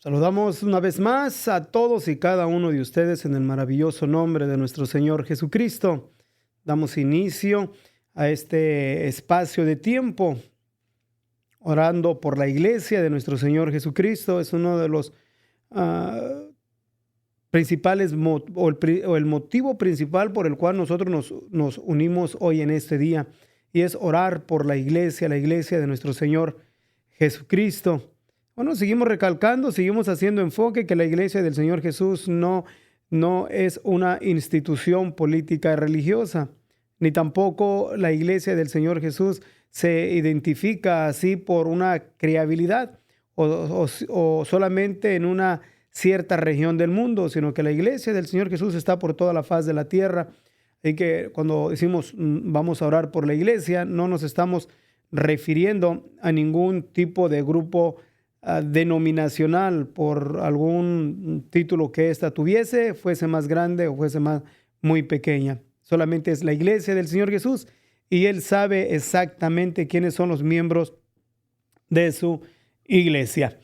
Saludamos una vez más a todos y cada uno de ustedes en el maravilloso nombre de nuestro Señor Jesucristo. Damos inicio a este espacio de tiempo orando por la iglesia de nuestro Señor Jesucristo. Es uno de los principales o el motivo principal por el cual nosotros nos unimos hoy en este día, y es orar por la iglesia de nuestro Señor Jesucristo. Bueno, seguimos recalcando, seguimos haciendo enfoque que la iglesia del Señor Jesús no es una institución política y religiosa, ni tampoco la iglesia del Señor Jesús se identifica así por una criabilidad o solamente en una cierta región del mundo, sino que la iglesia del Señor Jesús está por toda la faz de la tierra. Y que cuando decimos vamos a orar por la iglesia, no nos estamos refiriendo a ningún tipo de grupo denominacional por algún título que ésta tuviese, fuese más grande o fuese muy pequeña. Solamente es la iglesia del Señor Jesús, y Él sabe exactamente quiénes son los miembros de su iglesia.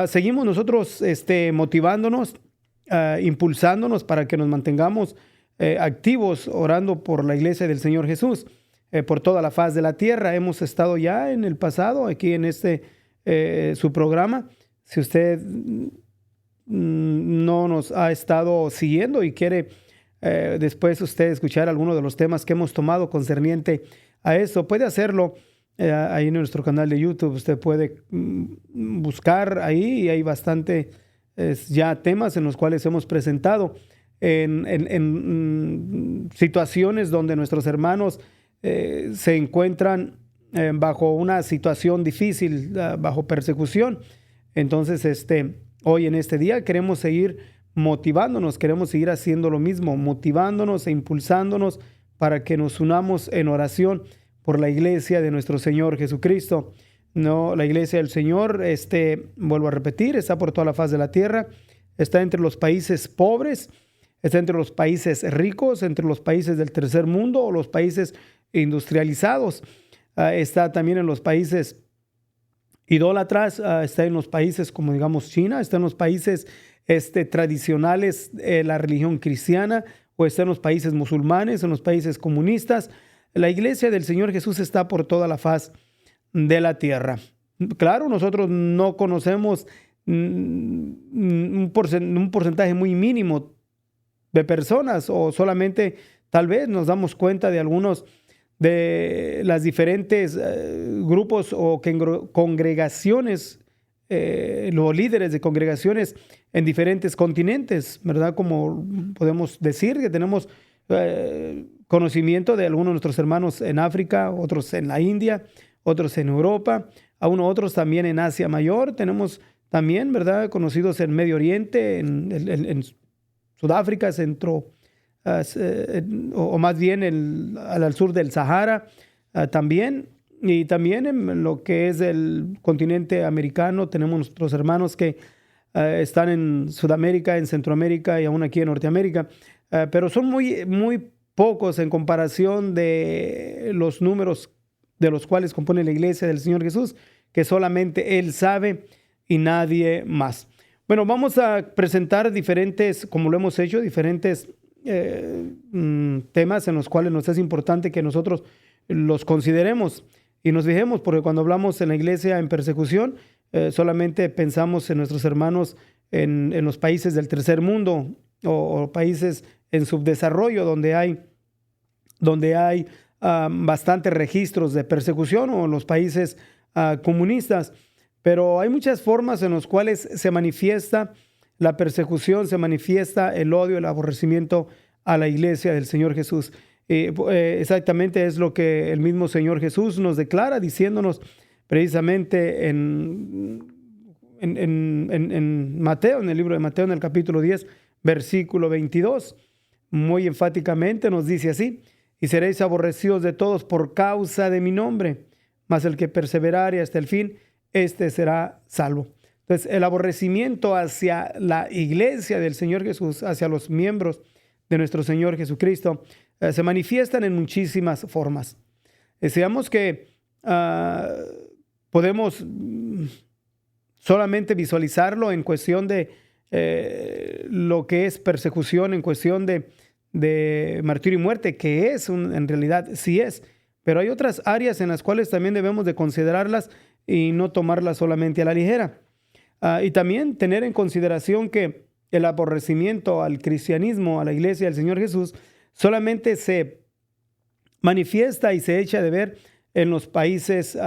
Seguimos nosotros motivándonos, impulsándonos para que nos mantengamos activos orando por la iglesia del Señor Jesús, por toda la faz de la tierra. Hemos estado ya en el pasado aquí en su programa. Si usted no nos ha estado siguiendo y quiere después usted escuchar alguno de los temas que hemos tomado concerniente a eso, puede hacerlo ahí en nuestro canal de YouTube. Usted puede buscar ahí, y hay bastante ya temas en los cuales hemos presentado en situaciones donde nuestros hermanos se encuentran bajo una situación difícil, bajo persecución. Entonces, hoy en este día queremos seguir motivándonos, queremos seguir haciendo lo mismo, motivándonos e impulsándonos para que nos unamos en oración por la iglesia de nuestro Señor Jesucristo. No, la iglesia del Señor, vuelvo a repetir, está por toda la faz de la tierra, está entre los países pobres, está entre los países ricos, entre los países del tercer mundo o los países industrializados. Está también en los países idólatras, está en los países como digamos China, está en los países tradicionales, la religión cristiana, o está en los países musulmanes, en los países comunistas. La iglesia del Señor Jesús está por toda la faz de la tierra. Claro, nosotros no conocemos un porcentaje muy mínimo de personas, o solamente tal vez nos damos cuenta de algunos de las diferentes grupos o congregaciones, los líderes de congregaciones en diferentes continentes, ¿verdad? Como podemos decir que tenemos conocimiento de algunos de nuestros hermanos en África, otros en la India, otros en Europa, otros también en Asia Mayor. Tenemos también, ¿verdad?, conocidos en Medio Oriente, en Sudáfrica, o más bien al sur del Sahara también. Y también en lo que es el continente americano tenemos nuestros hermanos que están en Sudamérica, en Centroamérica y aún aquí en Norteamérica, pero son muy, muy pocos en comparación de los números de los cuales compone la iglesia del Señor Jesús, que solamente Él sabe y nadie más. Bueno, vamos a presentar diferentes, como lo hemos hecho, diferentes temas en los cuales nos es importante que nosotros los consideremos y nos fijemos, porque cuando hablamos en la iglesia en persecución, solamente pensamos en nuestros hermanos en los países del tercer mundo o países en subdesarrollo donde hay bastantes registros de persecución, o en los países comunistas. Pero hay muchas formas en las cuales se manifiesta la persecución, se manifiesta el odio, el aborrecimiento a la iglesia del Señor Jesús. Exactamente es lo que el mismo Señor Jesús nos declara, diciéndonos precisamente en Mateo, en el libro de Mateo, en el capítulo 10, versículo 22. Muy enfáticamente nos dice así: y seréis aborrecidos de todos por causa de mi nombre, mas el que perseverare hasta el fin, este será salvo. Entonces, el aborrecimiento hacia la iglesia del Señor Jesús, hacia los miembros de nuestro Señor Jesucristo, se manifiestan en muchísimas formas. Deseamos que podemos solamente visualizarlo en cuestión de lo que es persecución, en cuestión de martirio y muerte, que en realidad sí es. Pero hay otras áreas en las cuales también debemos de considerarlas y no tomarlas solamente a la ligera. Y también tener en consideración que el aborrecimiento al cristianismo, a la iglesia del Señor Jesús, solamente se manifiesta y se echa de ver en los países,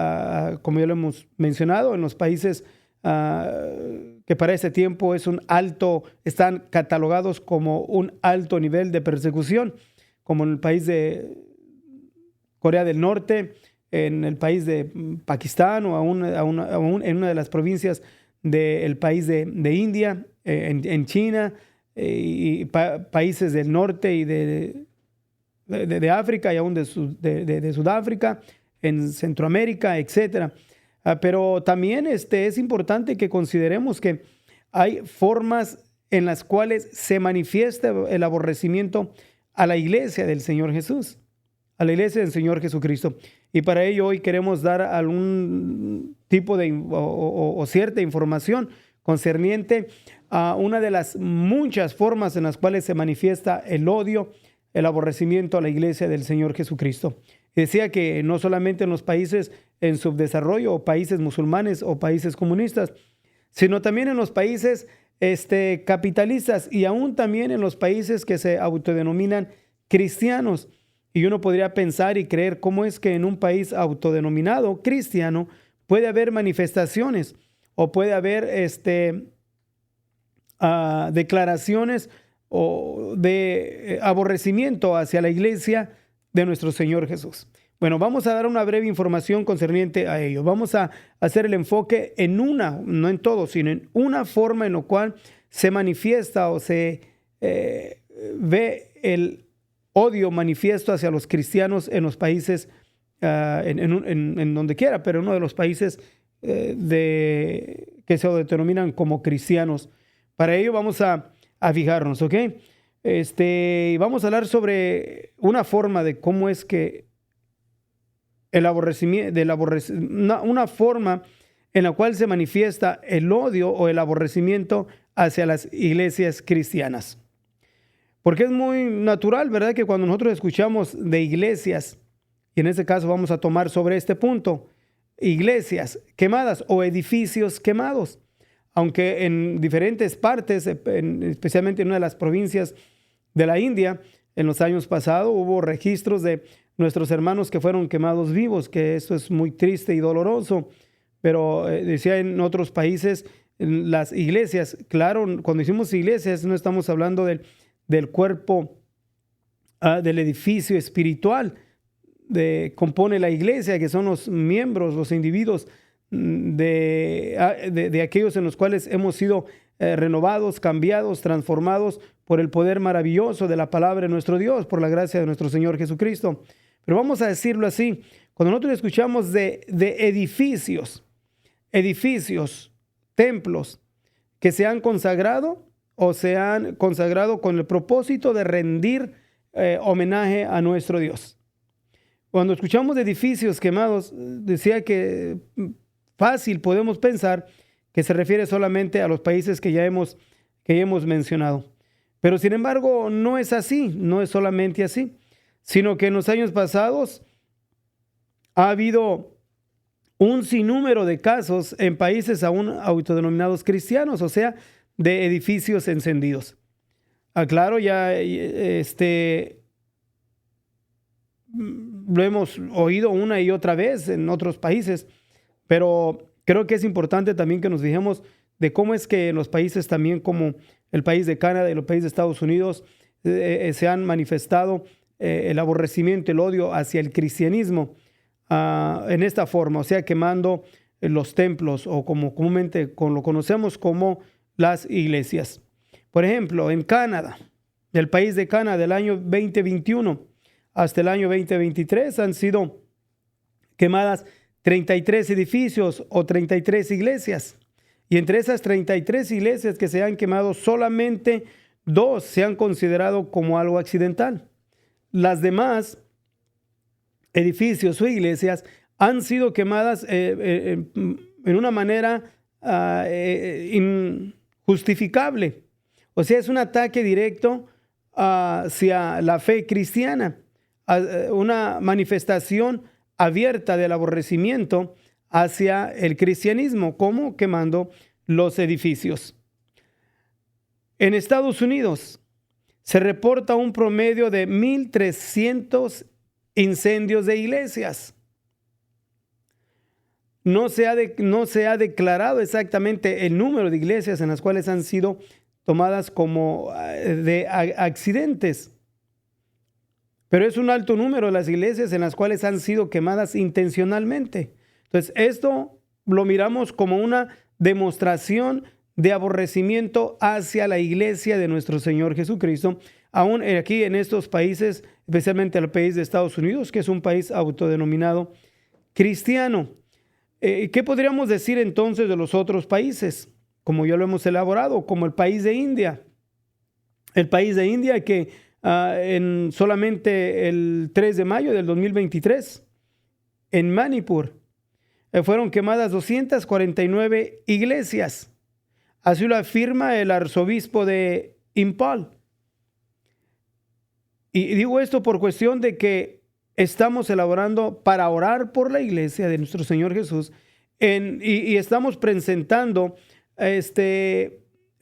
como ya lo hemos mencionado, en los países que para ese tiempo están catalogados como un alto nivel de persecución, como en el país de Corea del Norte, en el país de Pakistán o aún en una de las provincias del país de India, en China, y países del norte y de África y aún de Sudáfrica, en Centroamérica, etcétera. Pero también es importante que consideremos que hay formas en las cuales se manifiesta el aborrecimiento a la iglesia del Señor Jesús, a la iglesia del Señor Jesucristo. Y para ello hoy queremos dar algún tipo de o cierta información concerniente a una de las muchas formas en las cuales se manifiesta el odio, el aborrecimiento a la iglesia del Señor Jesucristo. Decía que no solamente en los países en subdesarrollo o países musulmanes o países comunistas, sino también en los países capitalistas y aún también en los países que se autodenominan cristianos. Y uno podría pensar y creer cómo es que en un país autodenominado cristiano puede haber manifestaciones o puede haber declaraciones o de aborrecimiento hacia la iglesia de nuestro Señor Jesús. Bueno, vamos a dar una breve información concerniente a ello. Vamos a hacer el enfoque en no en todo, sino en una forma en la cual se manifiesta o se ve el odio manifiesto hacia los cristianos en los países, en donde quiera, pero uno de los países que se denominan como cristianos. Para ello vamos a fijarnos, ¿ok? Vamos a hablar sobre una forma de cómo es que una forma en la cual se manifiesta el odio o el aborrecimiento hacia las iglesias cristianas. Porque es muy natural, ¿verdad?, que cuando nosotros escuchamos de iglesias, y en este caso vamos a tomar sobre este punto, iglesias quemadas o edificios quemados, aunque en diferentes partes, especialmente en una de las provincias de la India, en los años pasados hubo registros de nuestros hermanos que fueron quemados vivos, que esto es muy triste y doloroso, pero decía en otros países, en las iglesias, claro, cuando decimos iglesias no estamos hablando del cuerpo, del edificio espiritual compone la iglesia, que son los miembros, los individuos de aquellos en los cuales hemos sido renovados, cambiados, transformados por el poder maravilloso de la palabra de nuestro Dios, por la gracia de nuestro Señor Jesucristo. Pero vamos a decirlo así, cuando nosotros escuchamos de edificios, templos que se han consagrado o se han consagrado con el propósito de rendir homenaje a nuestro Dios. Cuando escuchamos de edificios quemados, decía que fácil podemos pensar que se refiere solamente a los países que ya hemos mencionado. Pero sin embargo, no es así, no es solamente así, sino que en los años pasados ha habido un sinnúmero de casos en países aún autodenominados cristianos, o sea, de edificios encendidos. Claro, ya lo hemos oído una y otra vez en otros países, pero creo que es importante también que nos fijemos de cómo es que en los países también como el país de Canadá y los países de Estados Unidos se han manifestado el aborrecimiento, el odio hacia el cristianismo en esta forma, o sea, quemando los templos o como comúnmente lo conocemos como las iglesias. Por ejemplo, en Canadá, del país de Canadá, del año 2021 hasta el año 2023 han sido quemadas 33 edificios o 33 iglesias. Y entre esas 33 iglesias que se han quemado, solamente 2 se han considerado como algo accidental. Las demás edificios o iglesias han sido quemadas en una manera injustificable. O sea, es un ataque directo hacia la fe cristiana, una manifestación abierta del aborrecimiento hacia el cristianismo, como quemando los edificios. En Estados Unidos se reporta un promedio de 1,300 incendios de iglesias. No se ha declarado exactamente el número de iglesias en las cuales han sido tomadas como de accidentes, pero es un alto número las iglesias en las cuales han sido quemadas intencionalmente. Entonces, esto lo miramos como una demostración de aborrecimiento hacia la iglesia de nuestro Señor Jesucristo, aún aquí en estos países, especialmente el país de Estados Unidos, que es un país autodenominado cristiano. ¿Qué podríamos decir entonces de los otros países? Como ya lo hemos elaborado, como el país de India. El país de India que en solamente el 3 de mayo del 2023, en Manipur, fueron quemadas 249 iglesias. Así lo afirma el arzobispo de Impal. Y digo esto por cuestión de que estamos elaborando para orar por la iglesia de nuestro Señor Jesús y estamos presentando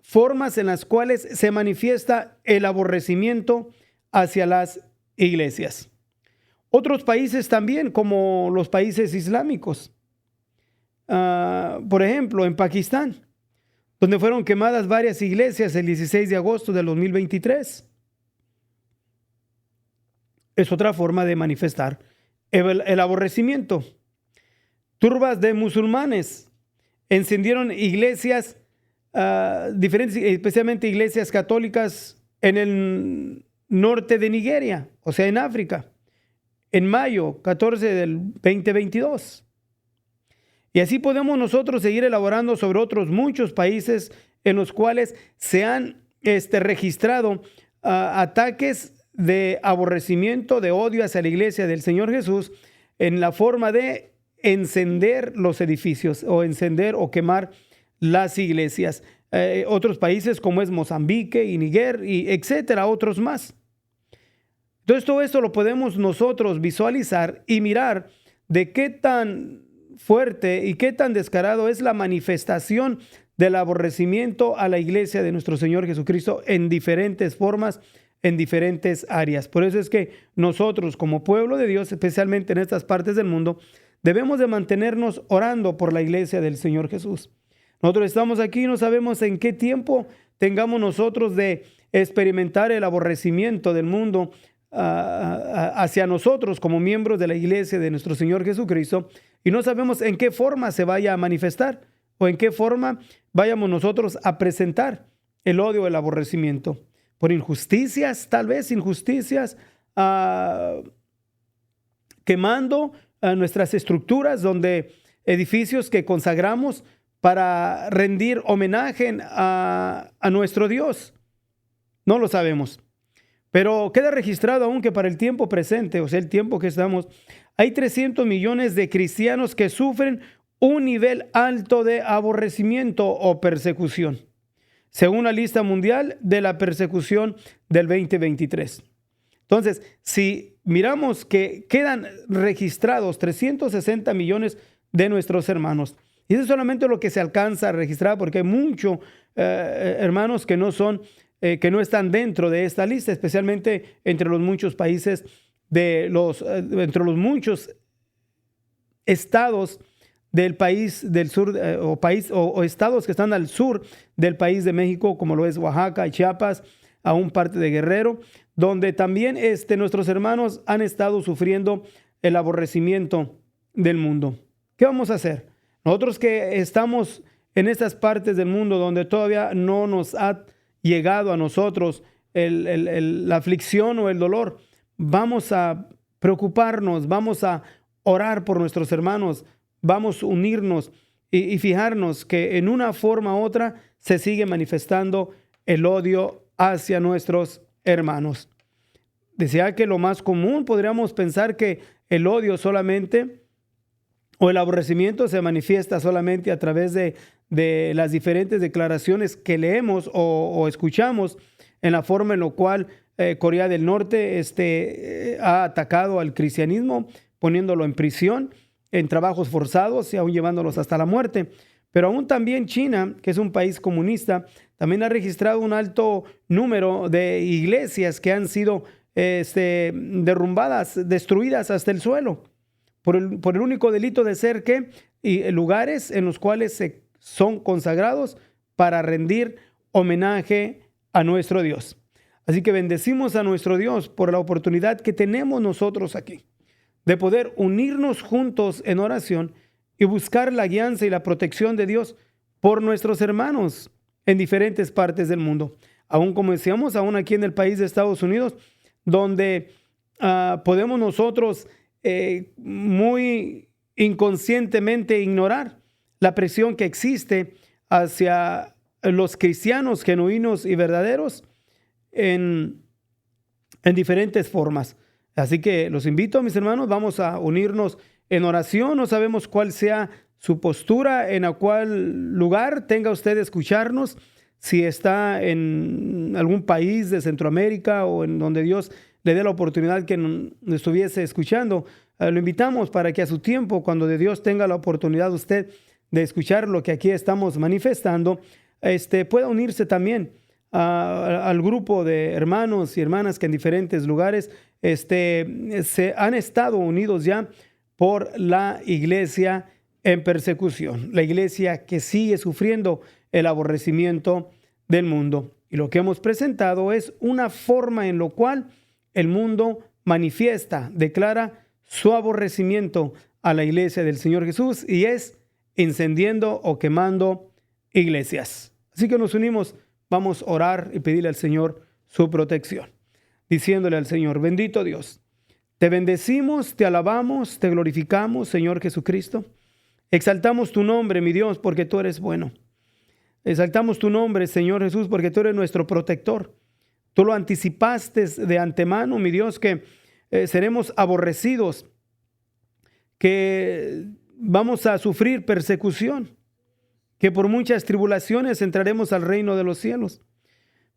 formas en las cuales se manifiesta el aborrecimiento hacia las iglesias. Otros países también, como los países islámicos. Por ejemplo, en Pakistán, donde fueron quemadas varias iglesias el 16 de agosto del 2023. Es otra forma de manifestar el aborrecimiento. Turbas de musulmanes encendieron iglesias diferentes, especialmente iglesias católicas en el norte de Nigeria, o sea, en África, en mayo 14 del 2022. Y así podemos nosotros seguir elaborando sobre otros muchos países en los cuales se han registrado ataques de aborrecimiento, de odio hacia la iglesia del Señor Jesús en la forma de encender los edificios o encender o quemar las iglesias. Otros países como es Mozambique y Níger y etcétera, otros más. Entonces todo esto lo podemos nosotros visualizar y mirar de qué tan fuerte y qué tan descarado es la manifestación del aborrecimiento a la iglesia de nuestro Señor Jesucristo en diferentes formas, en diferentes áreas. Por eso es que nosotros como pueblo de Dios, especialmente en estas partes del mundo, debemos de mantenernos orando por la iglesia del Señor Jesús. Nosotros estamos aquí y no sabemos en qué tiempo tengamos nosotros de experimentar el aborrecimiento del mundo hacia nosotros como miembros de la iglesia de nuestro Señor Jesucristo, y no sabemos en qué forma se vaya a manifestar o en qué forma vayamos nosotros a presentar el odio o el aborrecimiento. Por injusticias, tal vez injusticias, quemando nuestras estructuras, donde edificios que consagramos para rendir homenaje a nuestro Dios. No lo sabemos. Pero queda registrado aún que para el tiempo presente, o sea, el tiempo que estamos, hay 300 millones de cristianos que sufren un nivel alto de aborrecimiento o persecución, según la lista mundial de la persecución del 2023. Entonces, si miramos que quedan registrados 360 millones de nuestros hermanos, y eso es solamente lo que se alcanza a registrar, porque hay muchos hermanos que no son que no están dentro de esta lista, especialmente entre los muchos países entre los muchos estados del país del sur o estados que están al sur del país de México, como lo es Oaxaca y Chiapas, aún parte de Guerrero, donde también nuestros hermanos han estado sufriendo el aborrecimiento del mundo. ¿Qué vamos a hacer? Nosotros que estamos en estas partes del mundo donde todavía no nos ha llegado a nosotros la aflicción o el dolor, vamos a preocuparnos, vamos a orar por nuestros hermanos, vamos a unirnos y fijarnos que en una forma u otra se sigue manifestando el odio hacia nuestros hermanos. Decía que lo más común, podríamos pensar que el odio solamente o el aborrecimiento se manifiesta solamente a través de de las diferentes declaraciones que leemos o escuchamos en la forma en la cual Corea del Norte ha atacado al cristianismo, poniéndolo en prisión, en trabajos forzados y aún llevándolos hasta la muerte. Pero aún también China, que es un país comunista, también ha registrado un alto número de iglesias que han sido derrumbadas, destruidas hasta el suelo, por el único delito de ser lugares en los cuales son consagrados para rendir homenaje a nuestro Dios. Así que bendecimos a nuestro Dios por la oportunidad que tenemos nosotros aquí de poder unirnos juntos en oración y buscar la guianza y la protección de Dios por nuestros hermanos en diferentes partes del mundo. Aún como decíamos, aún aquí en el país de Estados Unidos, donde podemos nosotros muy inconscientemente ignorar la presión que existe hacia los cristianos genuinos y verdaderos en diferentes formas. Así que los invito, mis hermanos, vamos a unirnos en oración. No sabemos cuál sea su postura, en a cuál lugar tenga usted de escucharnos, si está en algún país de Centroamérica o en donde Dios le dé la oportunidad que nos estuviese escuchando. Lo invitamos para que a su tiempo, cuando de Dios tenga la oportunidad usted de escuchar lo que aquí estamos manifestando, pueda unirse también al grupo de hermanos y hermanas que en diferentes lugares se han estado unidos ya por la iglesia en persecución, la iglesia que sigue sufriendo el aborrecimiento del mundo. Y lo que hemos presentado es una forma en la cual el mundo manifiesta, declara su aborrecimiento a la iglesia del Señor Jesús, y es incendiando o quemando iglesias. Así que nos unimos, vamos a orar y pedirle al Señor su protección, diciéndole al Señor: bendito Dios, te bendecimos, te alabamos, te glorificamos, Señor Jesucristo. Exaltamos tu nombre, mi Dios, porque tú eres bueno. Exaltamos tu nombre, Señor Jesús, porque tú eres nuestro protector. Tú lo anticipaste de antemano, mi Dios, que seremos aborrecidos, que vamos a sufrir persecución, que por muchas tribulaciones entraremos al reino de los cielos.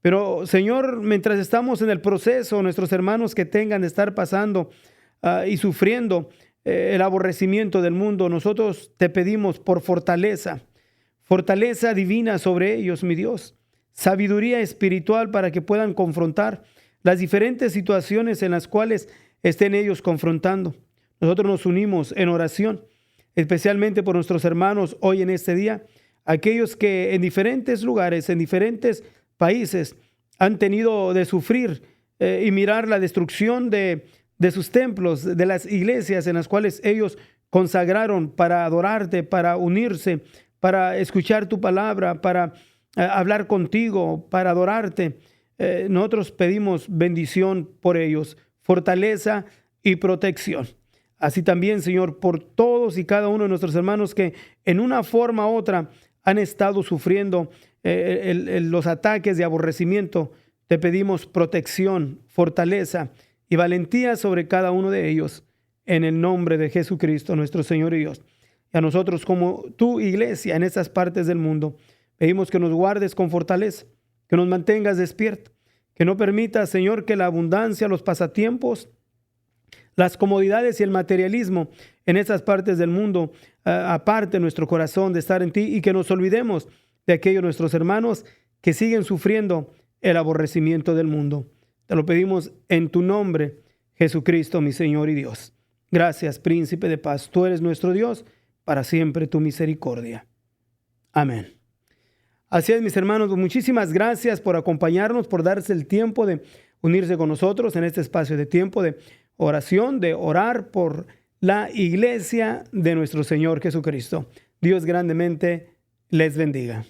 Pero, Señor, mientras estamos en el proceso, nuestros hermanos que tengan de estar pasando y sufriendo el aborrecimiento del mundo, nosotros te pedimos por fortaleza divina sobre ellos, mi Dios, sabiduría espiritual para que puedan confrontar las diferentes situaciones en las cuales estén ellos confrontando. Nosotros nos unimos en oración, especialmente por nuestros hermanos hoy en este día, aquellos que en diferentes lugares, en diferentes países, han tenido de sufrir y mirar la destrucción de sus templos, de las iglesias en las cuales ellos consagraron para adorarte, para unirse, para escuchar tu palabra, para hablar contigo, para adorarte. Nosotros pedimos bendición por ellos, fortaleza y protección. Así también, Señor, por todos y cada uno de nuestros hermanos que en una forma u otra han estado sufriendo los ataques de aborrecimiento, te pedimos protección, fortaleza y valentía sobre cada uno de ellos, en el nombre de Jesucristo, nuestro Señor y Dios. Y a nosotros, como tu iglesia en estas partes del mundo, pedimos que nos guardes con fortaleza, que nos mantengas despiertos, que no permitas, Señor, que la abundancia, los pasatiempos, las comodidades y el materialismo en esas partes del mundo aparte nuestro corazón de estar en ti, y que nos olvidemos de aquellos nuestros hermanos que siguen sufriendo el aborrecimiento del mundo. Te lo pedimos en tu nombre, Jesucristo, mi Señor y Dios. Gracias, Príncipe de paz. Tú eres nuestro Dios, para siempre tu misericordia. Amén. Así es, mis hermanos, muchísimas gracias por acompañarnos, por darse el tiempo de unirse con nosotros en este espacio de tiempo de oración, de orar por la iglesia de nuestro Señor Jesucristo. Dios grandemente les bendiga.